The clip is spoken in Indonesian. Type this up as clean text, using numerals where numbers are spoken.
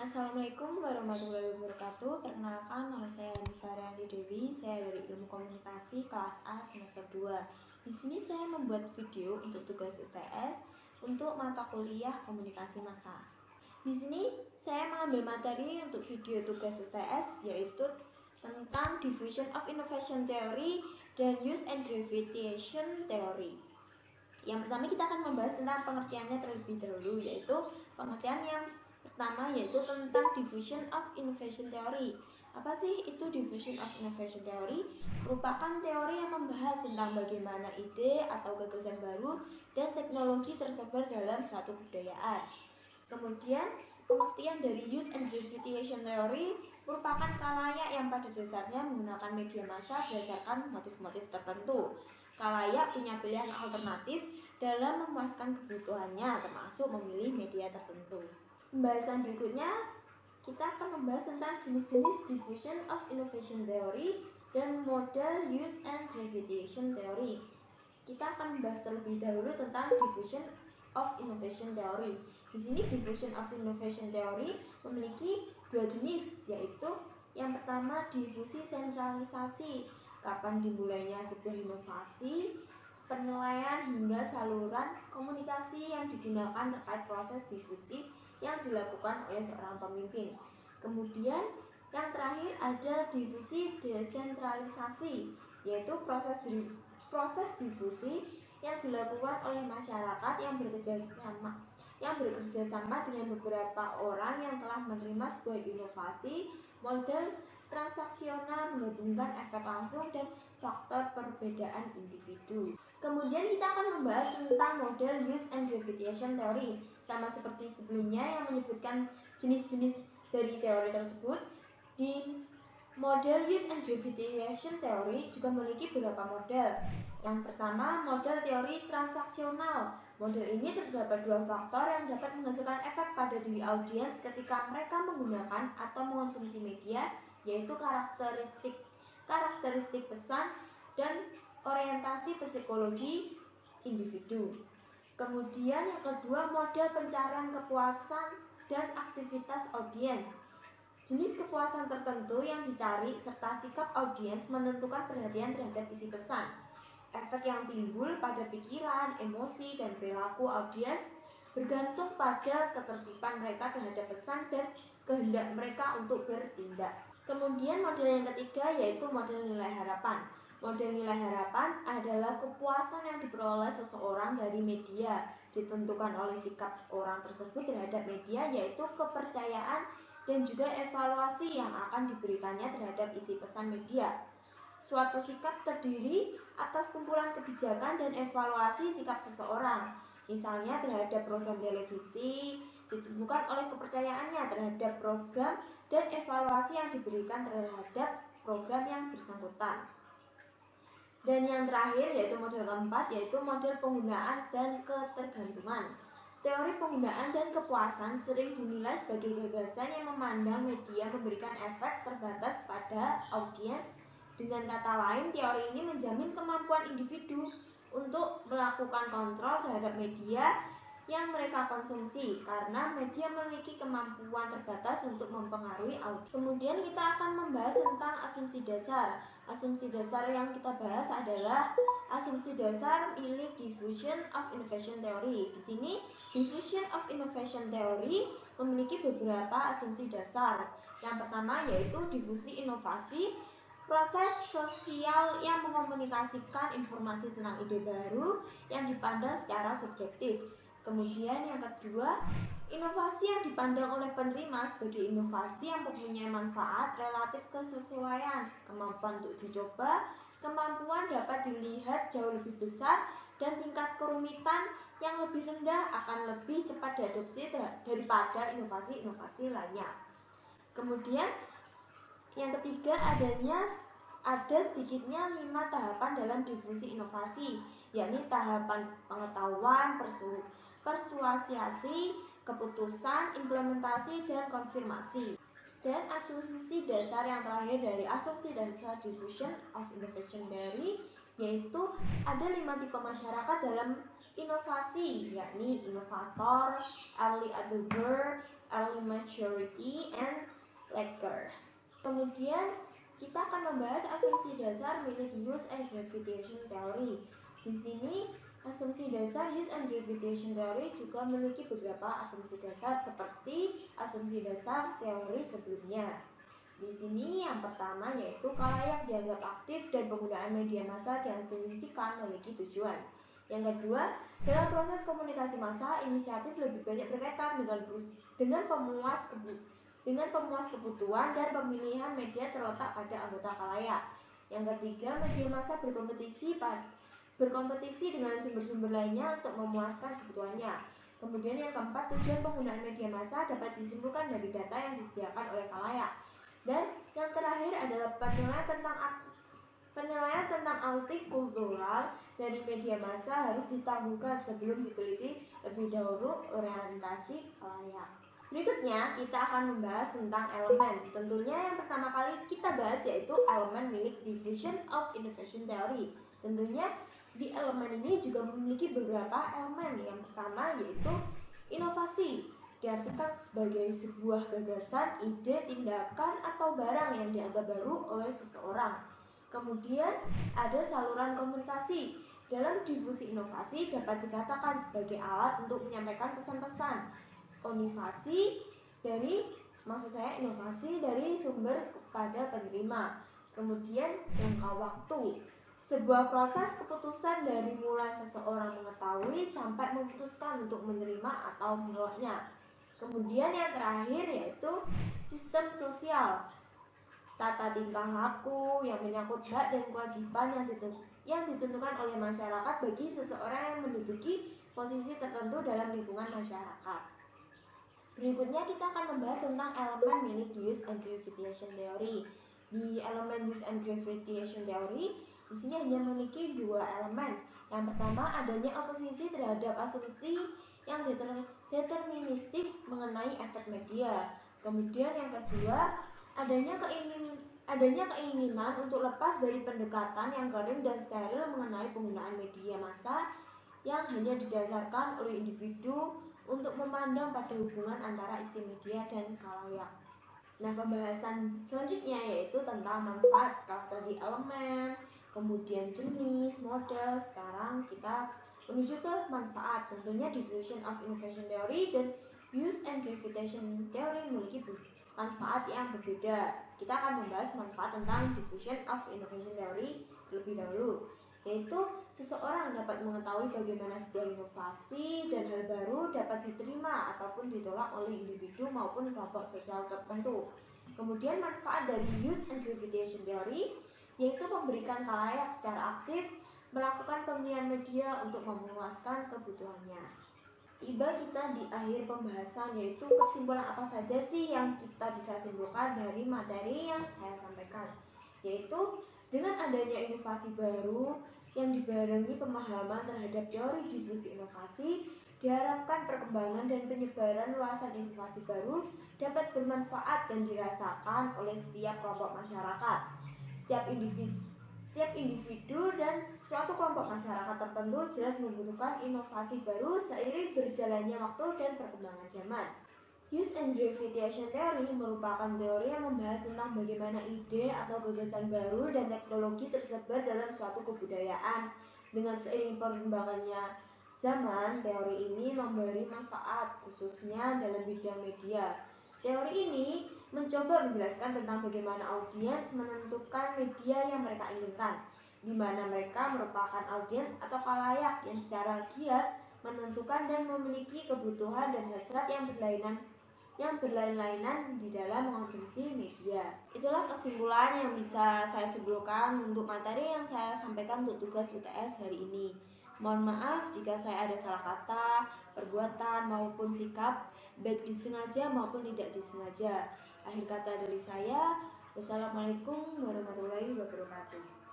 Assalamualaikum warahmatullahi wabarakatuh. Perkenalkan, nama saya Hanifah Rianti Dewi. Saya dari Ilmu Komunikasi kelas A semester 2. Di sini saya membuat video untuk tugas UTS untuk mata kuliah Komunikasi Massa. Di sini saya mengambil materi untuk video tugas UTS yaitu tentang Diffusion of Innovation Theory dan Use and Gravitation Theory. Yang pertama kita akan membahas tentang pengertiannya terlebih dahulu, yaitu pengertian yang pertama yaitu tentang Diffusion of Innovation Theory. Apa sih itu Diffusion of Innovation Theory? Merupakan teori yang membahas tentang bagaimana ide atau gagasan baru dan teknologi tersebar dalam suatu kebudayaan. Kemudian pengertian dari Use and Gravitation Theory merupakan khalayak yang pada dasarnya menggunakan media massa berdasarkan motif-motif tertentu. Khalayak punya pilihan alternatif dalam memuaskan kebutuhannya, termasuk memilih media tertentu. Pembahasan berikutnya kita akan membahas tentang jenis-jenis Diffusion of Innovation Theory dan model Use and Gravitation Theory. Kita akan membahas terlebih dahulu tentang Diffusion of Innovation Theory. Di sini Diffusion of Innovation Theory memiliki dua jenis, yaitu yang pertama difusi sentralisasi. Kapan dimulainya sebuah inovasi, penilaian hingga saluran komunikasi yang digunakan terkait proses difusi yang dilakukan oleh seorang pemimpin. Kemudian yang terakhir ada difusi desentralisasi, yaitu proses difusi yang dilakukan oleh masyarakat yang bekerja sama dengan beberapa orang yang telah menerima sebuah inovasi. Model transaksional menggabungkan efek langsung dan faktor perbedaan individu. Kemudian kita akan membahas tentang model Use and Gravitation Theory. Sama seperti sebelumnya yang menyebutkan jenis-jenis dari teori tersebut, di model Use and Gravitation Theory juga memiliki beberapa model. Yang pertama, model teori transaksional. Model ini terdapat dua faktor yang dapat menghasilkan efek pada diri audiens ketika mereka menggunakan atau mengonsumsi media, yaitu karakteristik pesan dan orientasi psikologi individu. Kemudian yang kedua, model pencarian kepuasan dan aktivitas audiens. Jenis kepuasan tertentu yang dicari serta sikap audiens menentukan perhatian terhadap isi pesan. Efek yang timbul pada pikiran, emosi, dan perilaku audiens bergantung pada ketertiban mereka terhadap pesan dan kehendak mereka untuk bertindak. Kemudian model yang ketiga yaitu model nilai harapan. Model nilai harapan adalah kepuasan yang diperoleh seseorang dari media, ditentukan oleh sikap orang tersebut terhadap media, yaitu kepercayaan dan juga evaluasi yang akan diberikannya terhadap isi pesan media. Suatu sikap terdiri atas kumpulan kebijakan dan evaluasi sikap seseorang. Misalnya terhadap program televisi, ditentukan oleh kepercayaannya terhadap program dan evaluasi yang diberikan terhadap program yang bersangkutan. Dan yang terakhir yaitu model keempat, yaitu model penggunaan dan ketergantungan. Teori penggunaan dan kepuasan sering dinilai sebagai gagasan yang memandang media memberikan efek terbatas pada audiens. Dengan kata lain, teori ini menjamin kemampuan individu untuk melakukan kontrol terhadap media yang mereka konsumsi, karena media memiliki kemampuan terbatas untuk mempengaruhi audiens. Kemudian kita akan membahas tentang asumsi dasar. Asumsi dasar yang kita bahas adalah asumsi dasar milik Diffusion of Innovation Theory. Di sini Diffusion of Innovation Theory memiliki beberapa asumsi dasar. Yang pertama yaitu difusi inovasi, proses sosial yang mengkomunikasikan informasi tentang ide baru yang dipandang secara subjektif. Kemudian yang kedua, inovasi yang dipandang oleh penerima sebagai inovasi yang mempunyai manfaat relatif kesesuaian, kemampuan untuk dicoba, kemampuan dapat dilihat jauh lebih besar, dan tingkat kerumitan yang lebih rendah akan lebih cepat diadopsi daripada inovasi-inovasi lainnya. Kemudian yang ketiga ada sedikitnya 5 tahapan dalam difusi inovasi, yakni tahapan pengetahuan, persuasiasi, keputusan, implementasi, dan konfirmasi. Dan asumsi dasar yang terakhir dari asumsi dasar Diffusion of Innovation Theory yaitu ada 5 tipe masyarakat dalam inovasi, yakni inovator, early adopter, early maturity, and later. Kemudian kita akan membahas asumsi dasar milik use and gravitation theory. Di sini asumsi dasar use and gravitation theory juga memiliki beberapa asumsi dasar seperti asumsi dasar teori sebelumnya. Di sini yang pertama yaitu khalayak dianggap aktif dan penggunaan media massa diasumsikan memiliki tujuan. Yang kedua, dalam proses komunikasi massa, inisiatif lebih banyak berkaitan dengan pemuas kebutuhan dan pemilihan media terletak pada anggota khalayak. Yang ketiga, media massa berkompetisi dengan sumber-sumber lainnya untuk memuaskan kebutuhannya. Kemudian yang keempat, tujuan penggunaan media massa dapat disimpulkan dari data yang disediakan oleh khalayak. Dan yang terakhir adalah penilaian tentang kultural dari media massa harus ditangguhkan sebelum diteliti lebih dahulu orientasi khalayak. Berikutnya kita akan membahas tentang elemen. Tentunya yang pertama kali kita bahas yaitu elemen milik diffusion of innovation theory. Tentunya di elemen ini juga memiliki beberapa elemen. Yang pertama yaitu inovasi, diartikan sebagai sebuah gagasan, ide, tindakan, atau barang yang dianggap baru oleh seseorang. Kemudian ada saluran komunikasi. Dalam difusi inovasi dapat dikatakan sebagai alat untuk menyampaikan pesan-pesan. Inovasi dari sumber kepada penerima. Kemudian jangka waktu, sebuah proses keputusan dari mulai seseorang mengetahui sampai memutuskan untuk menerima atau menolaknya. Kemudian yang terakhir yaitu sistem sosial, tata tingkah laku yang menyangkut hak dan kewajiban yang ditentukan oleh masyarakat bagi seseorang yang menduduki posisi tertentu dalam lingkungan masyarakat. Berikutnya kita akan membahas tentang elemen milik use and gravitation theory. Di elemen use and gravitation theory, di sini hanya memiliki dua elemen. Yang pertama adanya oposisi terhadap asumsi yang deterministik mengenai efek media. Kemudian yang kedua adanya keinginan untuk lepas dari pendekatan yang kering dan steril mengenai penggunaan media massa yang hanya didasarkan oleh individu untuk memandang pada hubungan antara isi media dan khalayak. Nah, pembahasan selanjutnya yaitu tentang manfaat. Setelah tadi elemen, kemudian jenis, model, sekarang kita menuju ke manfaat. Tentunya diffusion of innovation theory dan use and gravitation theory memiliki manfaat yang berbeda. Kita akan membahas manfaat tentang diffusion of innovation theory terlebih dahulu, yaitu seseorang dapat mengetahui bagaimana sebuah inovasi dan hal baru dapat diterima ataupun ditolak oleh individu maupun kelompok sosial tertentu. Kemudian manfaat dari use and gravitation theory yaitu memberikan khalayak secara aktif melakukan pemilihan media untuk memuaskan kebutuhannya. Tiba kita di akhir pembahasan, yaitu kesimpulan apa saja sih yang kita bisa simpulkan dari materi yang saya sampaikan, yaitu dengan adanya inovasi baru yang dibarengi pemahaman terhadap teori difusi inovasi, diharapkan perkembangan dan penyebaran luasan inovasi baru dapat bermanfaat dan dirasakan oleh setiap kelompok masyarakat. Setiap individu dan suatu kelompok masyarakat tertentu jelas membutuhkan inovasi baru seiring berjalannya waktu dan perkembangan zaman. Use and gravitation theory merupakan teori yang membahas tentang bagaimana ide atau gagasan baru dan teknologi tersebar dalam suatu kebudayaan. Dengan seiring perkembangannya zaman, teori ini memberi manfaat khususnya dalam bidang media. Teori ini mencoba menjelaskan tentang bagaimana audiens menentukan media yang mereka inginkan, di mana mereka merupakan audiens atau khalayak yang secara giat menentukan dan memiliki kebutuhan dan hasrat yang berlain-lainan di dalam mengonsumsi media. Itulah kesimpulan yang bisa saya simpulkan untuk materi yang saya sampaikan untuk tugas UTS hari ini. Mohon maaf jika saya ada salah kata, perbuatan maupun sikap, baik disengaja maupun tidak disengaja. Akhir kata dari saya, wassalamualaikum warahmatullahi wabarakatuh.